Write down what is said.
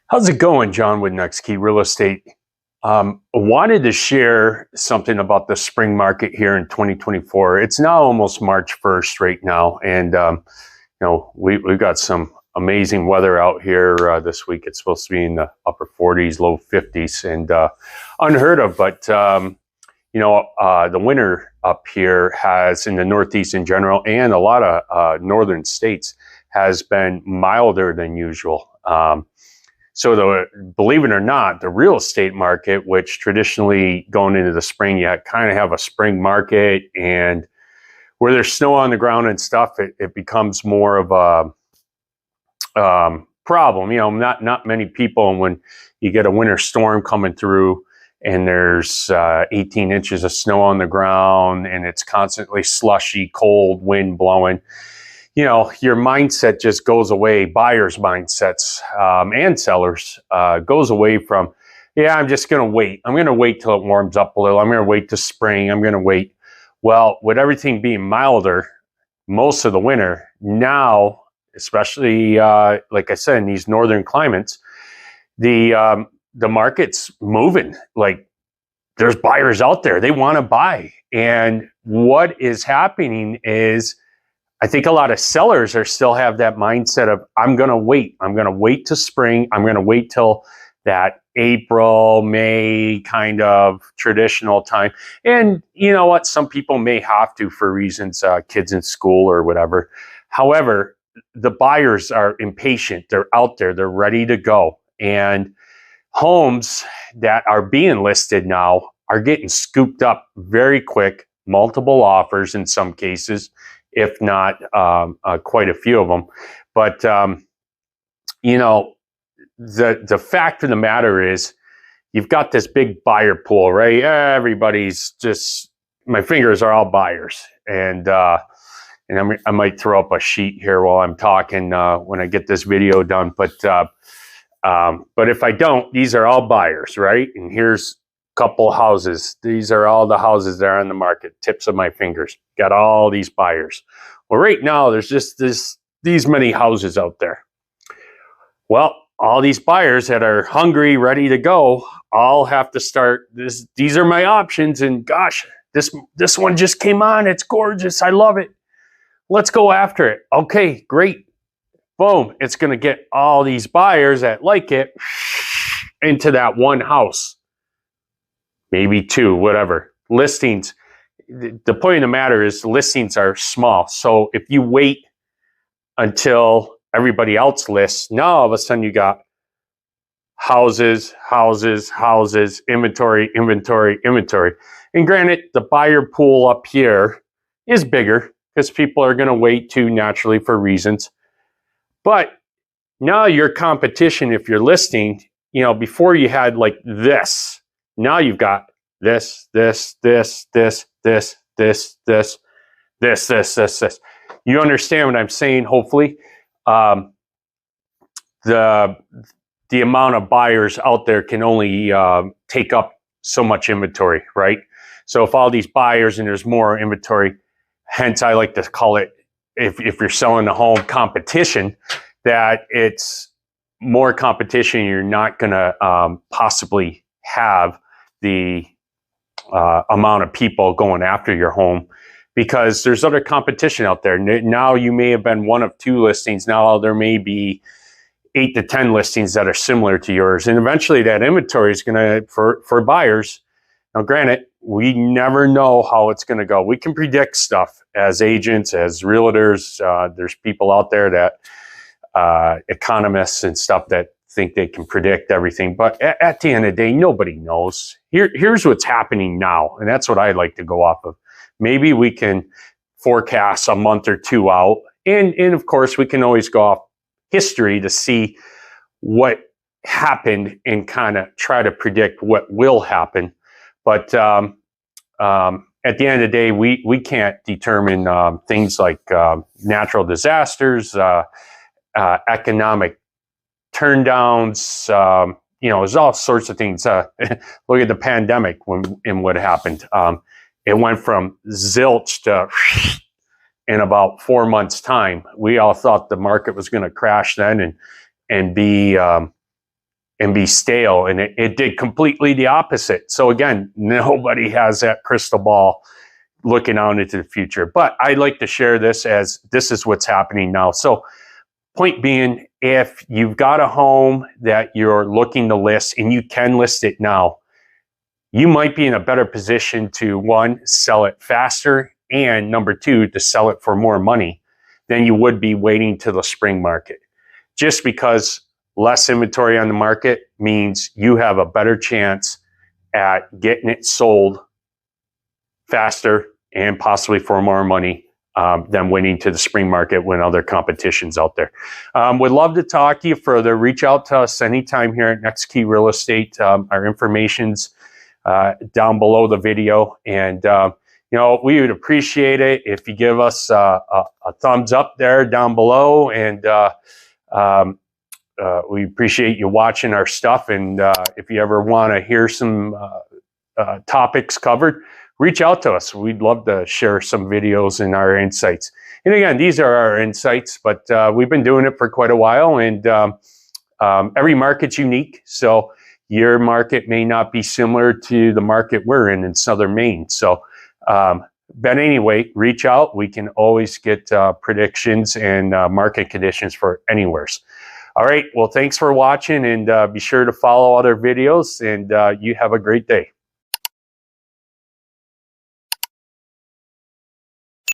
How's it going, John, with Next Key Real Estate? Wanted to share something about the spring market here in 2024. It's now almost March 1st right now, and we've got some amazing weather out here this week. It's supposed to be in the upper 40s, low 50s, and unheard of. But the winter up here has, in the Northeast in general, and a lot of northern states, has been milder than usual. So believe it or not, the real estate market, which traditionally going into the spring, you kind of have a spring market, and where there's snow on the ground and stuff, it becomes more of a problem. Not many people, and when you get a winter storm coming through and there's 18 inches of snow on the ground and it's constantly slushy, cold, wind blowing, your mindset just goes away. Buyers' mindsets and sellers goes away from, I'm just going to wait. I'm going to wait till it warms up a little. I'm going to wait to spring. I'm going to wait. Well, with everything being milder most of the winter, now, especially like I said, in these northern climates, the market's moving. Like, there's buyers out there. They want to buy. And what is happening is, I think a lot of sellers still have that mindset of, I'm going to wait. I'm going to wait to spring. I'm going to wait till that April, May kind of traditional time. And you know what? Some people may have to for reasons, kids in school or whatever. However, the buyers are impatient. They're out there. They're ready to go. And homes that are being listed now are getting scooped up very quick, multiple offers in some cases, if not quite a few of them. But, the fact of the matter is, you've got this big buyer pool, right? Everybody's just, my fingers are all buyers. And I might throw up a sheet here while I'm talking when I get this video done. But if I don't, these are all buyers, right? And here's couple houses. These are all the houses that are on the market. Tips of my fingers. Got all these buyers. Well, right now there's just these many houses out there. Well, all these buyers that are hungry, ready to go, all have to start this. These are my options, and gosh, this one just came on. It's gorgeous. I love it. Let's go after it. Okay, great. Boom. It's going to get all these buyers that like it into that one house. Maybe two, whatever. Listings, the point of the matter is listings are small. So if you wait until everybody else lists, now all of a sudden you got houses, inventory. And granted, the buyer pool up here is bigger because people are going to wait too naturally for reasons. But now your competition, if you're listing, before you had like this, now you've got this. You understand what I'm saying, hopefully. The amount of buyers out there can only take up so much inventory, right? So if all these buyers and there's more inventory, hence I like to call it, if you're selling a home, competition, that it's more competition, you're not going to possibly have the amount of people going after your home, because there's other competition out there. Now you may have been one of two listings. Now there may be 8 to 10 listings that are similar to yours. And eventually that inventory is going to, for buyers. Now, granted, we never know how it's going to go. We can predict stuff as agents, as realtors. There's people out there that, economists and stuff, that think they can predict everything. But at the end of the day, nobody knows. Here's what's happening now. And that's what I like to go off of. Maybe we can forecast a month or two out. And of course, we can always go off history to see what happened and kind of try to predict what will happen. But at the end of the day, we can't determine things like natural disasters, economic turndowns, there's all sorts of things. Look at the pandemic and what happened. It went from zilch to in about 4 months' time. We all thought the market was going to crash then and be and be stale. And it did completely the opposite. So again, nobody has that crystal ball looking out into the future. But I like to share this as this is what's happening now. So point being, if you've got a home that you're looking to list and you can list it now, you might be in a better position to, one, sell it faster, and number two, to sell it for more money than you would be waiting till the spring market. Just because less inventory on the market means you have a better chance at getting it sold faster and possibly for more money than waiting to the spring market when other competition's out there. Would love to talk to you further. Reach out to us anytime here at Next Key Real Estate. Our information's down below the video, and you know, we would appreciate it if you give us a thumbs up there down below, and we appreciate you watching our stuff. And if you ever want to hear some topics covered, reach out to us. We'd love to share some videos and our insights. And again, these are our insights, but we've been doing it for quite a while, and every market's unique. So your market may not be similar to the market we're in Southern Maine. So, but anyway, reach out. We can always get predictions and market conditions for anywheres. All right. Well, thanks for watching, and be sure to follow other videos, and you have a great day.